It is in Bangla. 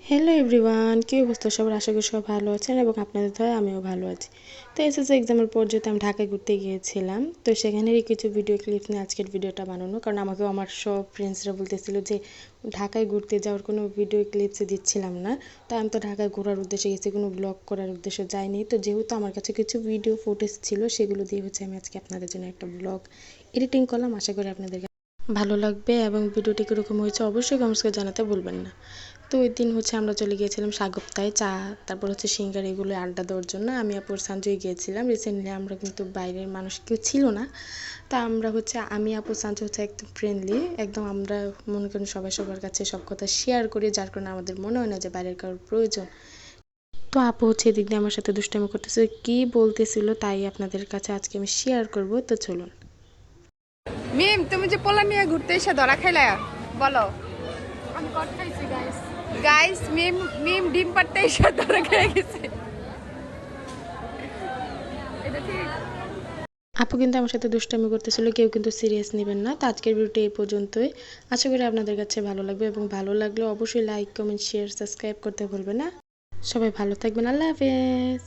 হ্যালো এভরিওয়ান, কী অবস্থা সবার? আশা করি সব ভালো আছেন এবং আপনাদের দয়ায় আমিও ভালো আছি। তো এসএসসি এক্সামের পর যেহেতু আমি ঢাকায় ঘুরতে গিয়েছিলাম, তো সেখানেরই কিছু ভিডিও ক্লিপস নিয়ে আজকের ভিডিওটা বানানো। কারণ আমাকেও আমার সব ফ্রেন্ডসরা বলতেছিল যে ঢাকায় ঘুরতে যাওয়ার কোনো ভিডিও ক্লিপসে দিচ্ছিলাম না। তো আমি তো ঢাকায় ঘোরার উদ্দেশ্যে গেছি, কোনো ব্লগ করার উদ্দেশ্যে যাইনি। তো যেহেতু আমার কাছে কিছু ভিডিও ফুটেজ ছিল, সেগুলো দিয়ে আমি আজকে আপনাদের জন্য একটা ব্লগ এডিটিং করলাম। আশা করি আপনাদের ভালো লাগবে এবং ভিডিওটি কীরকম হয়েছে অবশ্যই কমেন্টস করে জানাতে ভুলবেন না। তো ওই দিন আমরা চলে গিয়েছিলাম সাগপ্তায় চা, তারপর সিঙ্গার এগুলো আড্ডা দেওয়ার জন্য। আমি আপুর সাঞ্জয় গিয়েছিলাম। রিসেন্টলি আমরা কিন্তু বাইরের মানুষ কেউ ছিল না। তা আমরা আমি আপু সাঞ্জয় একদম ফ্রেন্ডলি, একদম আমরা মনে করেন সবাই সবার কাছে সব কথা শেয়ার করি, যার কারণে আমাদের মনে হয় না যে বাইরের কারোর প্রয়োজন। তো আপু এদিক দিয়ে আমার সাথে দুষ্টামি করতেছে, কী বলতেছিল তাই আপনাদের কাছে আজকে আমি শেয়ার করব। তো চলুন। মিম, তুমি যে পোলা নিয়ে ঘুরতে এসে ধরা খাইলা বলো। আমি কট খাইছি গাইস। গাইস, মিম মিম ডিম পাড়তে এসে ধরা খেয়ে গেছে। এটা ঠিক। আপু কিন্তু আমার সাথে দুষ্টামি করতেছিল, কেউ কিন্তু সিরিয়াস নেবেন না। তো আজকের ভিডিওটি এই পর্যন্তই। আশা করি আপনাদের কাছে ভালো লাগবে এবং ভালো লাগলে অবশ্যই লাইক, কমেন্ট, শেয়ার, সাবস্ক্রাইব করতে ভুলবেন না। সবাই ভালো থাকবেন। আল্লাহ হাফেজ।